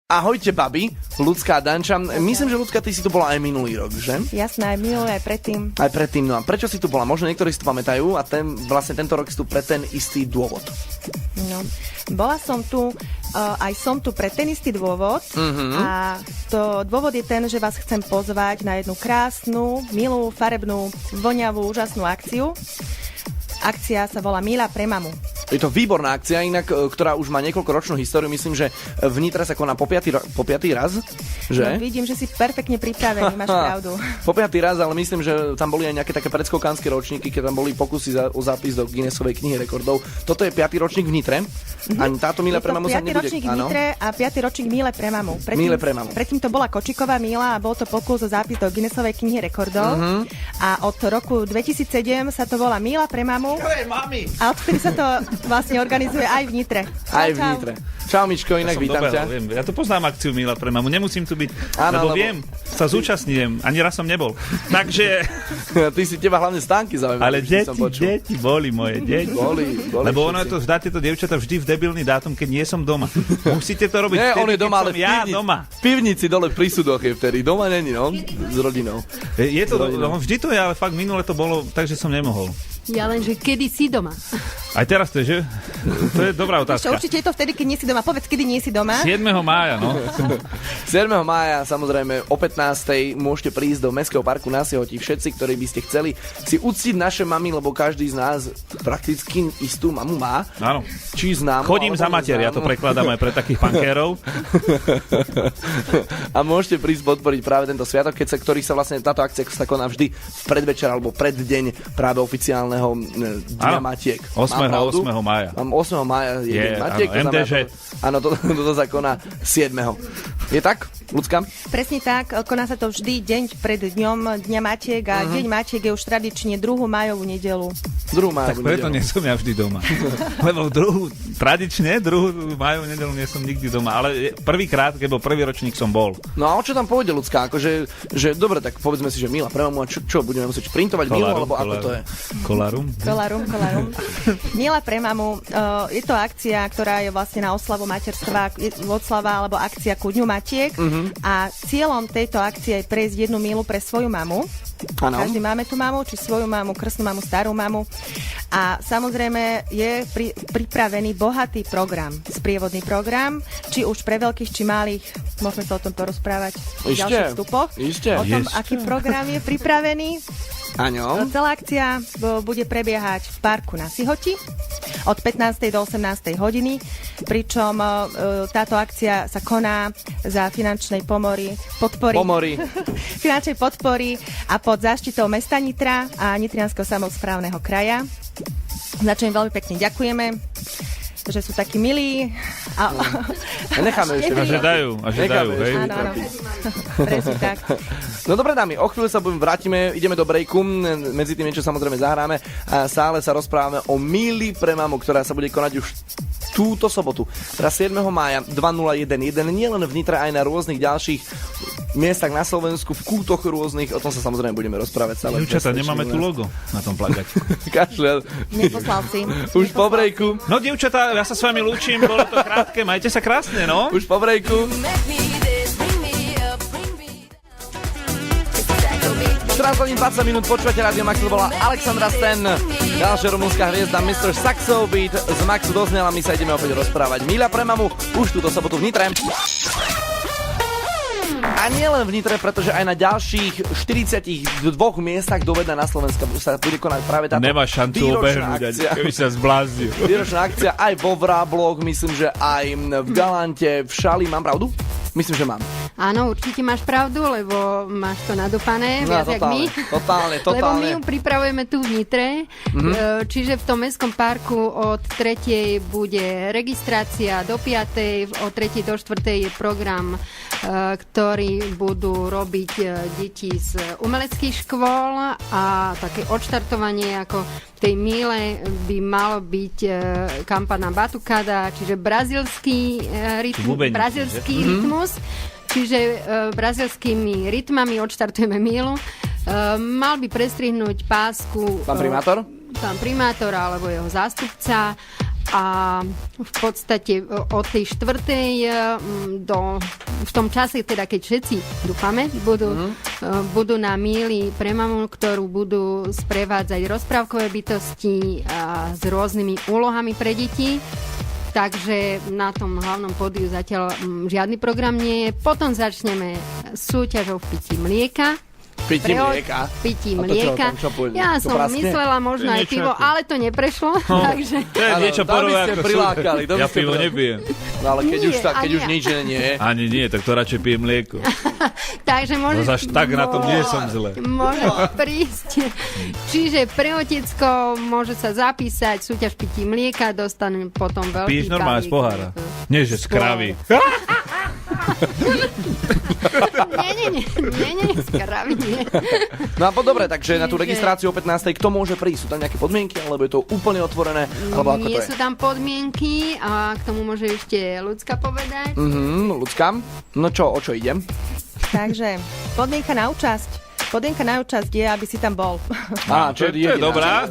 Ahojte, babi, Ľudská a Danča. Myslím, že Ľudská, ty si tu bola aj minulý rok, že? Jasné, aj minulý, aj predtým. Aj predtým, no a prečo si tu bola? Možno niektorí si to pamätajú a vlastne tento rok si tu pre ten istý dôvod. No, bola som tu, aj som tu pre ten istý dôvod a to dôvod je ten, že vás chcem pozvať na jednu krásnu, milú, farebnú, voňavú, úžasnú akciu. Akcia sa volá Mila pre mamu. Je to výborná akcia, inak, ktorá už má niekoľkoročnú históriu. Myslím, že v Nitre sa koná po piatý raz, že? No, vidím, že si perfektne pripravený, máš pravdu. Po piatý raz, ale myslím, že tam boli aj nejaké také predskokánske ročníky, keď tam boli pokusy o zápis do Guinnessovej knihy rekordov. Toto je 5. ročník v Nitre. A táto Mila pre mamu sa nebude... 5. ročník v Nitre a 5. ročník Mile pre mamu. Mile pre mamu. Predtým to bola Kočiková Mila a bol to pokus o zápis do Guinnessovej knihy rekordov. A od roku 2007 sa to volá Mila pre mamu. A odtedy sa to vlastne organizuje aj v Nitre. Aj v Nitre. Čau, Mičko, inak vítam ťa. Ja to poznám akciu Mila pre mamu, nemusím tu byť, áno, lebo viem, sa zúčastním, ani raz som nebol. Takže... Ty si teba hlavne stánky zaujímavé. Ale deti boli moje, deti. Boli lebo ono je to, dáte to dievčata vždy v debilný dátum, keď nie som doma. Musíte to robiť vtedy, on je doma, ale doma. V pivnici dole pri súdoch je vtedy. Doma není, no, s rodinou. Je to, vždy to je, ale fakt minule to bolo, takže som nemohol. Ja lenže kedy si doma? Aj teraz to je, že? To je dobrá otázka. Určite je to vtedy, keď nie si doma. Povedz, kedy nie si doma. 7. mája, no. 7. mája, samozrejme, o 15. môžete prísť do Mestského parku na Sihoti. Všetci, ktorí by ste chceli si uctiť naše mamy, lebo každý z nás prakticky istú mamu má. Áno. Či známu. Chodím za mater, ja to prekladám aj pre takých punkérov. A môžete prísť podporiť práve tento sviatok, ktorý sa vlastne táto akcia sa koná vždy v predvečer alebo preddeň práve oficiálneho Dňa Matiek. 8. mája. Mám 8. mája je Deň Matiek. MDŽ. Áno, toto sa koná 7. Je tak, Ľudská? Presne tak, koná sa to vždy deň pred dňom Dňa Matiek a Deň Matiek je už tradične 2. májovú nedeľu. 2. májovú tak preto nie som ja vždy doma. Lebo tradične 2. májovú nedeľu nie som nikdy doma, ale prvýkrát, keď bol prvý ročník, som bol. No a o čo tam pôjde, Ľudská? Akože, že dobre, tak povedzme si, že Mila pre mamu, a čo budeme musieť printovať Milu, alebo ako to je? Kolarum. Mila pre mamu, je to akcia, ktorá je vlastne na oslavu materstva, oslava alebo akcia ku Dňu Matiek a cieľom tejto akcie je prejsť jednu milu pre svoju mamu. Ano. Každý máme tú mamu, či svoju mamu, krstnú mamu, starú mamu. A samozrejme je pripravený bohatý program, sprievodný program, či už pre veľkých, či malých. Môžeme sa o tom porozprávať v ďalších vstupoch. O tom, aký program je pripravený. Áno. Celá akcia bude prebiehať v parku na Sihoti od 15. do 18. hodiny, pričom táto akcia sa koná za finančnej podpory finančnej podpory a pod záštitou mesta Nitra a Nitrianskeho samosprávneho kraja. Za čo im veľmi pekne ďakujeme, že sú takí milí. A necháme ešte. A že dajú, hej. Áno. Presne tak. No dobre, dámy, o chvíľu sa vrátime, ideme do breaku, medzi tým niečo samozrejme zahráme a stále sa rozprávame o Mili pre mamu, ktorá sa bude konať už túto sobotu. Teraz 7. mája 2011, nielen v Nitre, aj na rôznych ďalších miestach na Slovensku, v kútoch rôznych, o tom sa samozrejme budeme rozprávať. Dievčatá, nemáme tu logo na tom plagáte. Kašľa. Neposlal si. Už po breaku. No dievčatá, ja sa s vami lúčim, bolo to krátke, majte sa krásne, no. Už po breaku. 14 hodín 20 minút, počúvate Rádio Max, to bola Alexandra Sten, ďalšia rumunská hviezda Mr. Saxo Beat z Maxu doznela, my sa ideme opäť rozprávať. Mila pre mamu, už túto sobotu v Nitre. A nielen v Nitre, pretože aj na ďalších 42 miestach do Vedna na Slovensku sa bude konať práve táto Nemá šancu obehnúť, keby sa zbláznil. Výročná akcia aj vo Vrábloch, myslím, že aj v Galante, v Šali, mám pravdu? Myslím, že mám. Áno, určite máš pravdu, lebo máš to nadúpané, viac jak my. Totálne. Lebo my ju pripravujeme tu v Nitre, čiže v tom mestskom parku od 3. bude registrácia do 5. od 3. do 4. je program, ktorý budú robiť deti z umeleckých škôl a také odštartovanie ako v tej Mile by malo byť kampana Batucada, čiže brazilský rytmus. Čiže brazilskými rytmami odštartujeme Milu. Mal by prestrihnúť pásku pán primátor alebo jeho zástupca A v podstate od tej 4. v tom čase, teda keď všetci, dúfame, budú na míli pre mamu, ktorú budú sprevádzať rozprávkové bytosti s rôznymi úlohami pre deti. Takže na tom hlavnom pódiu zatiaľ žiadny program nie je. Potom začneme súťažou v pití mlieka. Pití mlieka? Pití mlieka. Ja som myslela možno aj pivo, ale to neprešlo. Takže... To je niečo podobné ako prilákali. Ja pivo nepijem. No ale keď už nič nie je. Ani nie, tak to radšej pijem mlieko. Takže môžeš... No zaž tak na tom nie som zle. Môžeš prísť. Čiže pre otecko môže sa zapísať súťaž pití mlieka, dostanú potom veľký píš normálne z pohára. Nie, že z kravy. Nie, z kravy nie. No a dobre, takže na tú registráciu o 15. kto môže prísť? Sú tam nejaké podmienky, alebo je to úplne otvorené? Alebo ako nie to je? Sú tam podmienky a k tomu môže ešte Ľudská povedať. Ľudská, no čo, o čo idem? Takže podmienka na účasť je, aby si tam bol. Čo je dobrá.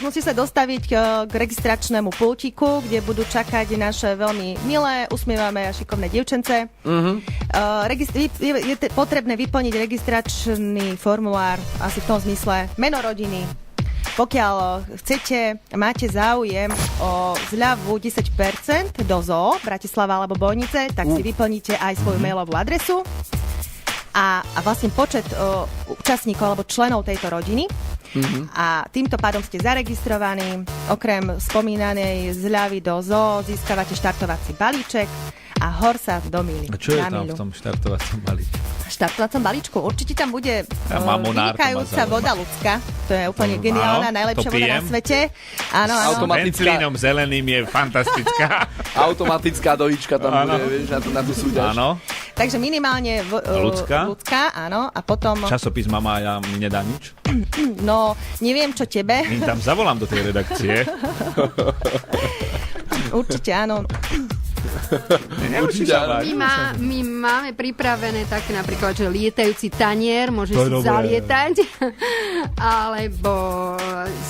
Musí sa dostaviť k registračnému pultíku, kde budú čakať naše veľmi milé, usmievavé a šikovné dievčence. Je potrebné vyplniť registračný formulár asi v tom zmysle meno rodiny. Pokiaľ máte záujem o zľavu 10% do ZOO, Bratislava alebo Bojnice, tak si vyplníte aj svoju mailovú adresu a vlastne počet účastníkov alebo členov tejto rodiny. A týmto pádom ste zaregistrovaní. Okrem spomínanej zľavy do ZOO získavate štartovací balíček a horsa do mily. A čo je tam v tom štartovacom balíčku? V štartovacom balíčku určite tam bude vynikajúca voda ľudská. To je úplne geniálna, najlepšia voda na svete. Áno. Benzínom zeleným je fantastická. Automatická dojička tam bude, vieš, na tú súťaž. Áno. Takže minimálne ľudská, áno. A potom... Časopis Mama mi nedá nič? No, neviem, čo tebe. Tam zavolám do tej redakcie. Určite áno. My máme pripravené také napríklad, že lietajúci tanier, môžeš si zalietať, alebo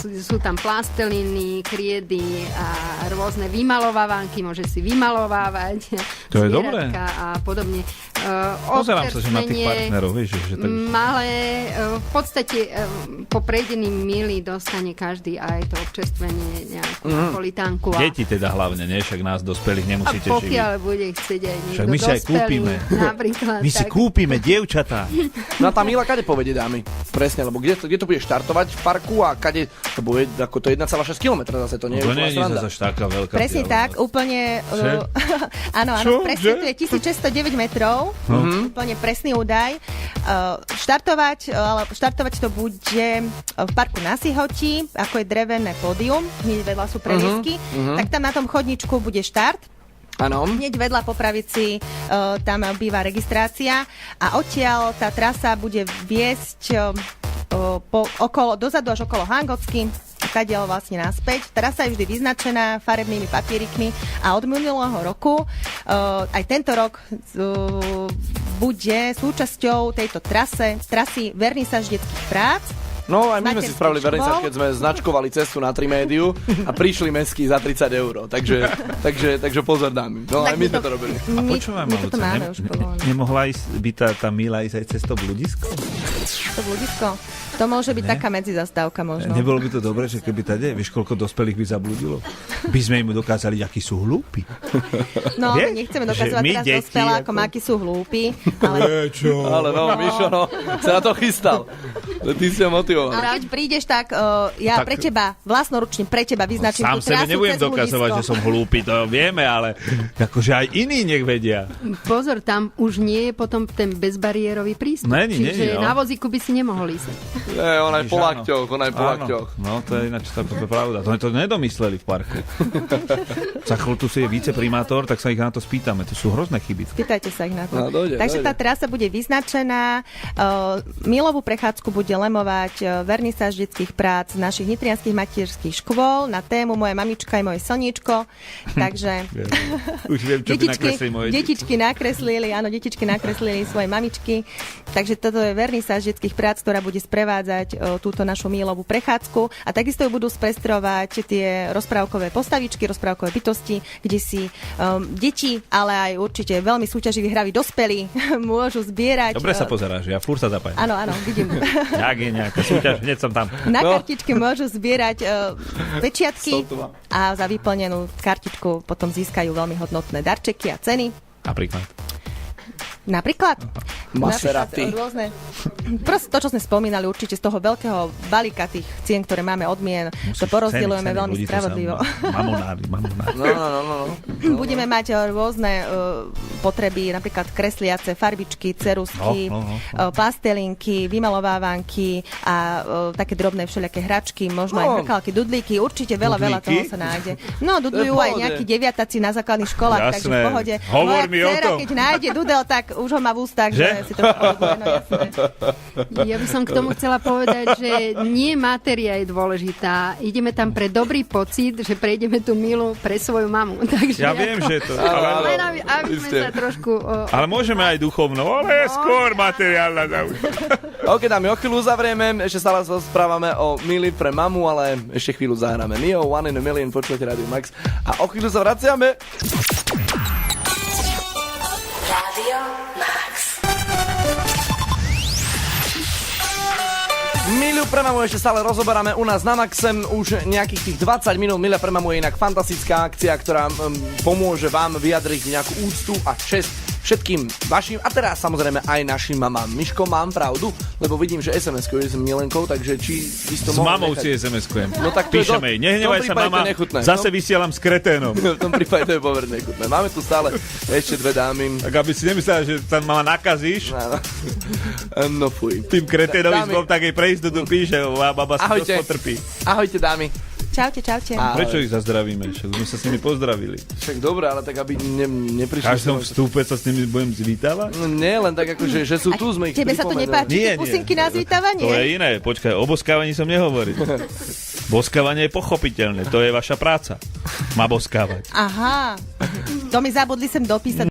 sú tam plasteliny, kriedy a rôzne vymalovávanky, môžeš si vymalovávať. To je dobré. A podobne. Pozerám sa, že na tých partnerov, vieš, že tak... Malé, v podstate po prejdení mily dostane každý aj to občerstvenie, nejakú napolitánku. Deti teda hlavne, nie? Však nás dospelých nemusíte živiť. A pokiaľ bude chcieť aj niekto však my si aj kúpime. Napríklad. My si kúpime, dievčatá. No a tá Mila kade povede, dámy? Presne, lebo kde to bude štartovať v parku a kade to bude, ako to 1,6 km zase, to nie je úplná sranda. To nie je zase taká veľká. Presne tak, úplne... áno, presne to je 1609 metrov, úplne presný údaj. Štartovať to bude v parku na Sihoti, ako je drevené pódium, hneď vedľa sú previesky, tak tam na tom chodničku bude štart. Áno. Hneď vedľa po pravici tam býva registrácia a odtiaľ tá trasa bude viesť dozadu až okolo Hangocky, kadiaľ vlastne naspäť. Trasa je vždy vyznačená farebnými papierikmi a od minulého roku aj tento rok bude súčasťou tejto trasy vernisáž detských prác. No aj my sme si spravili vernisáž, keď sme značkovali cestu na Trimédiu a prišli mestský za 30 €. Takže pozor dámy. No aj my sme to robili. A počúvaj, nemohla byť tá Mila ísť aj cez to bludisko? To bludisko? To môže byť taká medzizastávka možno. Nebolo by to dobré, že keby tady, vieš, koľko dospelých by zabludilo? By sme im dokázali, akí sú hlúpi. No, my nechceme dokázovať teraz dospelákom, akí sú hlúpi. Ale no, Mišo, sa na to chystal. Ty si ho motivoval. Ale keď prídeš, tak pre teba, vlastnoručne pre teba vyznačím tú trasu cez bludisko. Sám sebe nebudem dokazovať, že som hlúpy, to vieme, ale akože aj iní nech vedia. Pozor, tam už nie je potom ten bezbariérový prístup. Čiže na vozíku by si nemohol ísť. On aj po lakťoch. No, to je ináč pravda. To nedomysleli v parku. Za chvíľu tu si je viceprimátor, tak sa ich na to spýtame. To sú hrozné chyby. Spýtajte sa ich na to. Takže tá trasa bude vyznačená. Milovú prechádzku bude lemovať vernisáž detských prác z našich nitrianskych materských škôl na tému Moja mamička je moje slniečko. Takže už viem, čo by nakreslili moje detičky nakreslili svoje mamičky. Takže toto je vernisáž detských prác, ktorá bude sprevádzať sprevádzať túto našu Mílovú prechádzku a takisto ju budú sprestrovať tie rozprávkové postavičky, rozprávkové bytosti, kde si deti, ale aj určite veľmi súťaživí hraví dospelí môžu zbierať. Dobre sa pozeráš, ja furt sa zapájam. Áno, vidím. Jak je nejaká súťaž, hneď som tam. Na kartičke môžu zbierať pečiatky a za vyplnenú kartičku potom získajú veľmi hodnotné darčeky a ceny. Napríklad Maserati. Rôzne. Proste to, čo sme spomínali, určite z toho veľkého balíka tých cien, ktoré máme odmien, to porozdeľujeme veľmi spravodlivo. Mamonári. No. Budeme mať rôzne potreby, napríklad kresliace farbičky, ceruzky, plastelinky, vymalovávanky a také drobné všelijaké hračky, možno aj hrkalky, dudlíky, určite veľa toho sa nájde. No, dudlujú aj nejakí deviatáci na základných školách, takže v pohode. Hovor mi o tom. Keď nájde dudel, tak už ho má v ústach, že si to obľúbuje, no jasné. Ja by som k tomu chcela povedať, že nie matéria je dôležitá. Ideme tam pre dobrý pocit, že prejdeme tú Mílu pre svoju mamu. Takže ja viem, že to... Len aby sme sa trošku... Ale môžeme aj duchovno, ale skôr materiálna zaujímavá. OK, dámy, o chvíľu uzavrieme, ešte stále sa správame o Míli pre mamu, ale ešte chvíľu zahráme. Neo, One in a Million, počujete Radio Max a o chvíľu sa vraciame. Radio Max. Milu pre mamu ešte stále rozoberáme u nás na Maxem už nejakých tých 20 minút. Mila pre mamu je inak fantastická akcia, ktorá pomôže vám vyjadriť nejakú úctu a česť všetkým vašim a teraz samozrejme aj našim mamám. Miško, mám pravdu? Lebo vidím, že SMS-kujem s Milenkou, takže či isto s mamou si SMS-kujem. No tak píšeme jej, nehnevaj sa mama, zase vysielam s kreténom. V tom prípade to je pomerne nechutné. Máme tu stále ešte dve dámy. Tak aby si nemyslela, že tam mama nakazíš. No fuj. Tým kreténovým zlom, tak jej pre istotu píše, baba si dosť potrpí. Ahojte dámy. Čaute. Prečo ich zazdravíme? My sa s nimi pozdravili. Však dobré, ale tak aby neprišli... Každom vstupe sa s nimi budem zvítavať? No nie, len tak akože, že sú tu, sme ich tebe sa to nepáči, tie pusinky na zvítavanie? To je iné, počkaj, o boskávaní som nehovoril. Boskávanie je pochopiteľné, to je vaša práca. Má boskávať. Aha, to mi zabudli sem dopísať.